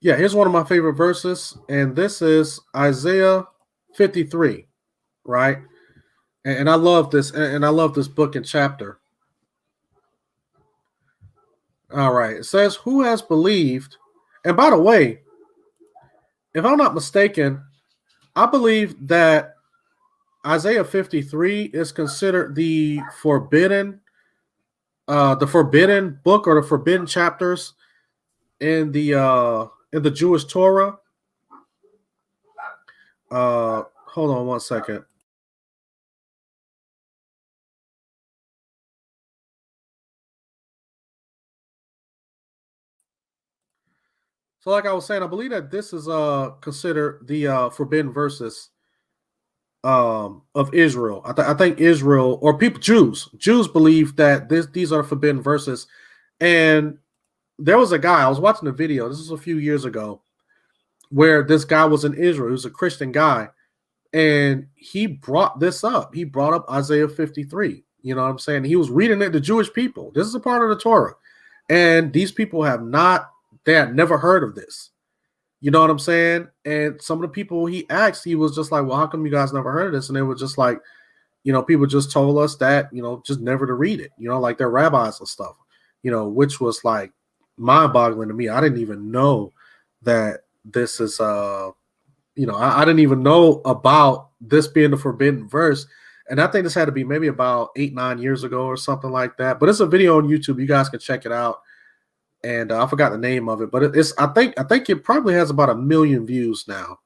Yeah, here's one of my favorite verses, and this is Isaiah 53, right? And I love this, and I love this book and chapter. All right, it says, "Who has believed?" And by the way, if I'm not mistaken, I believe that Isaiah 53 is considered the forbidden book or the forbidden chapters in the Jewish Torah. Hold on one second. So, like I was saying, I believe that this is considered the forbidden verses of Israel. I think Israel or people Jews believe that these are forbidden verses. And there was a guy I was watching a video. This was a few years ago, where this guy was in Israel. He was a Christian guy, and he brought this up. He brought up Isaiah 53. You know what I'm saying? He was reading it to Jewish people. This is a part of the Torah, and these people they had never heard of this. You know what I'm saying? And some of the people he asked, he was just like, "Well, how come you guys never heard of this?" And they were just like, people just told us that, just never to read it, like their rabbis and stuff, which was like mind-boggling to me. I didn't even know that this is I didn't even know about this being the forbidden verse. And I think this had to be maybe about 8-9 years ago or something like that. But it's a video on YouTube. You guys can check it out. And I forgot the name of it, but I think it probably has about 1 million views now.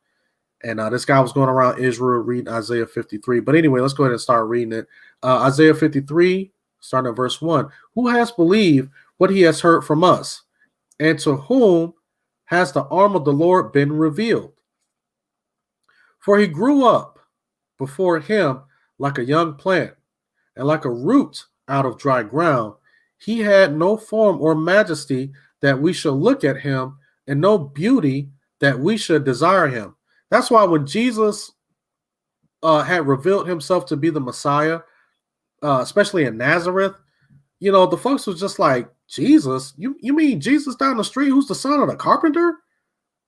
And this guy was going around Israel reading Isaiah 53. But anyway, let's go ahead and start reading it. Isaiah 53, starting at verse 1. "Who has believed what he has heard from us? And to whom has the arm of the Lord been revealed? For he grew up before him like a young plant, and like a root out of dry ground. He had no form or majesty that we should look at him, and no beauty that we should desire him." That's why when Jesus had revealed himself to be the Messiah, especially in Nazareth, the folks was just like, "Jesus? You mean Jesus down the street who's the son of the carpenter?"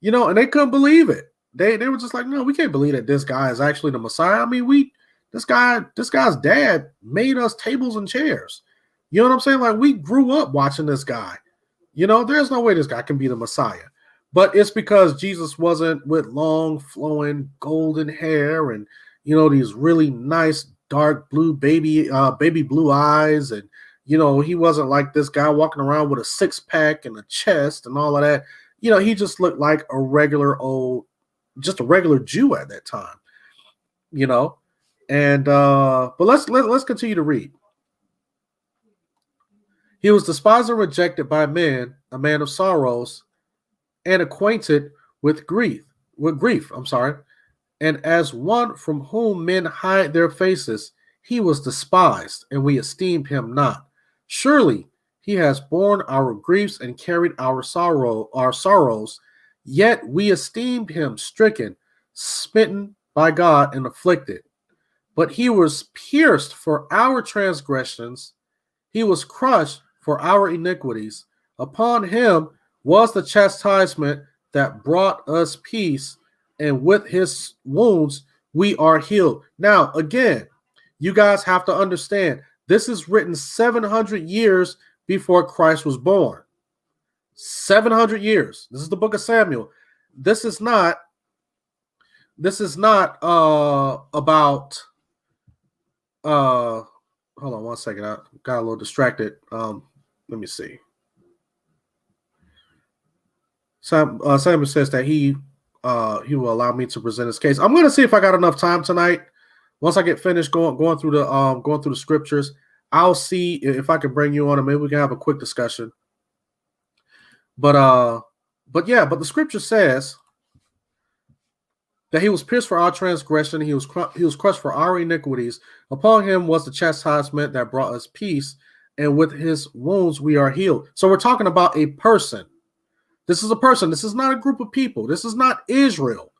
And they couldn't believe it. They were just like, "No, we can't believe that this guy is actually the Messiah. I mean, this guy's dad made us tables and chairs. You know what I'm saying? Like, we grew up watching this guy. There's no way this guy can be the Messiah." But it's because Jesus wasn't with long, flowing, golden hair and, these really nice, dark blue baby blue eyes. And, he wasn't like this guy walking around with a six-pack and a chest and all of that. He just looked like just a regular Jew at that time, And but let's continue to read. "He was despised and rejected by men, a man of sorrows, and acquainted with grief. And as one from whom men hide their faces, he was despised, and we esteemed him not. Surely he has borne our griefs and carried our sorrows, yet we esteemed him stricken, smitten by God, and afflicted. But he was pierced for our transgressions, he was crushed for our iniquities. Upon him was the chastisement that brought us peace, and with his wounds we are healed." Now, again, you guys have to understand, this is written 700 years before Christ was born. 700 years. This is the book of Samuel. This is not about hold on one second. I got a little distracted. Let me see. Samuel says that he will allow me to present his case. I'm going to see if I got enough time tonight. Once I get finished going through the scriptures, I'll see if I can bring you on, and maybe we can have a quick discussion. But the scripture says that he was pierced for our transgression, he was crushed for our iniquities. Upon him was the chastisement that brought us peace, and with his wounds we are healed. So we're talking about a person. This is a person. This is not a group of people. This is not Israel.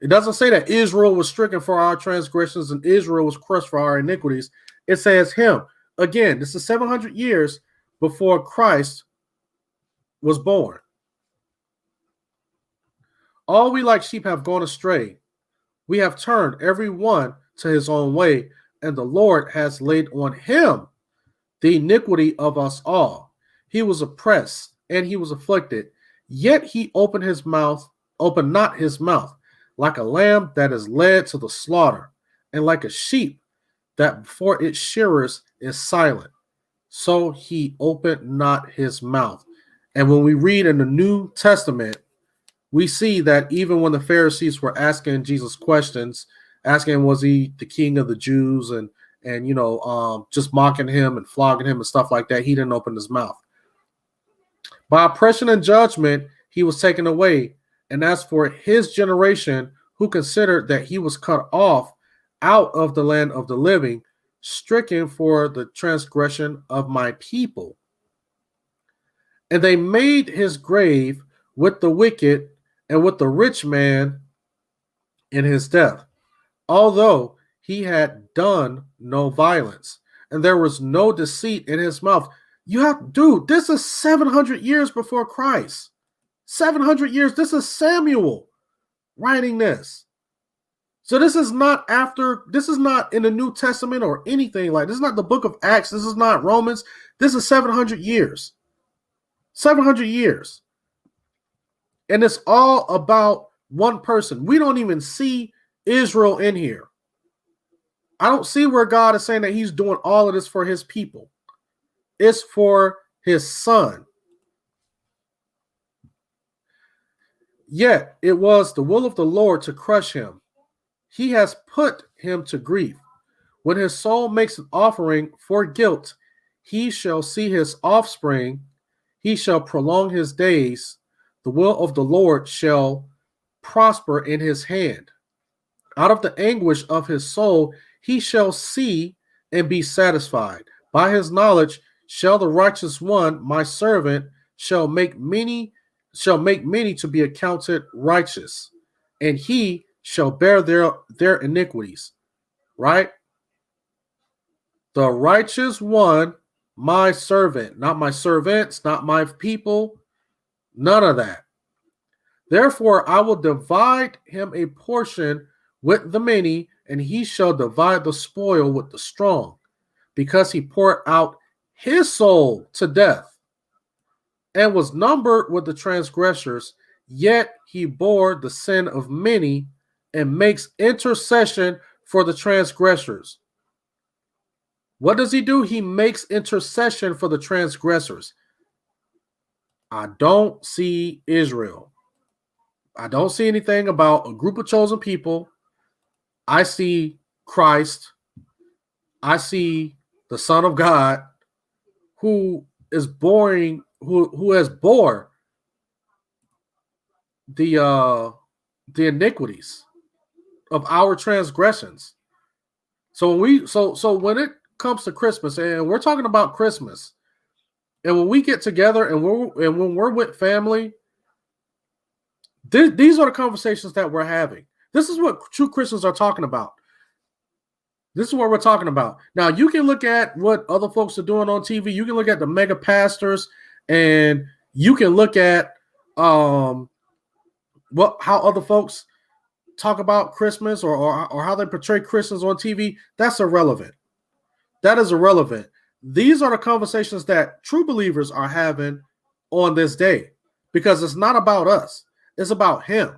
It doesn't say that Israel was stricken for our transgressions and Israel was crushed for our iniquities. It says him. Again, this is 700 years before Christ was born. All we like sheep have gone astray. We have turned every one to his own way, and the Lord has laid on him the iniquity of us all. He was oppressed and he was afflicted, yet he opened not his mouth, like a lamb that is led to the slaughter, and like a sheep that before its shearers is silent. So he opened not his mouth. And when we read in the New Testament, we see that even when the Pharisees were asking Jesus questions, asking was he the king of the Jews, and just mocking him and flogging him and stuff like that, he didn't open his mouth. By oppression and judgment, he was taken away. And as for his generation, who considered that he was cut off out of the land of the living, stricken for the transgression of my people. And they made his grave with the wicked and with the rich man in his death, although he had done no violence, and there was no deceit in his mouth. This is 700 years before Christ. 700 years. This is Samuel writing this. So this is not in the New Testament or anything like this. Is not the book of Acts. This is not Romans. This is 700 years. 700 years. And it's all about one person. We don't even see Israel in here. I don't see where God is saying that he's doing all of this for his people. It's for his son. Yet it was the will of the Lord to crush him. He has put him to grief. When his soul makes an offering for guilt, he shall see his offspring. He shall prolong his days. The will of the Lord shall prosper in his hand. Out of the anguish of his soul, he shall see and be satisfied. By his knowledge shall the righteous one, my servant, shall make many to be accounted righteous, and he shall bear their iniquities. Right? The righteous one, my servant, not my servants, not my people, none of that. Therefore, I will divide him a portion with the many, and he shall divide the spoil with the strong, because he poured out his soul to death and was numbered with the transgressors, yet he bore the sin of many and makes intercession for the transgressors. What does he do? He makes intercession for the transgressors. I don't see Israel. I don't see anything about a group of chosen people. I see Christ. I see the Son of God who has bore the iniquities of our transgressions. So when it comes to Christmas, and we're talking about Christmas, and when we get together and when we're with family, these are the conversations that we're having. This is what true Christians are talking about. This is what we're talking about. Now, you can look at what other folks are doing on TV. You can look at the mega pastors, and you can look at how other folks talk about Christmas or how they portray Christmas on TV. That's irrelevant. That is irrelevant. These are the conversations that true believers are having on this day, because it's not about us. It's about him.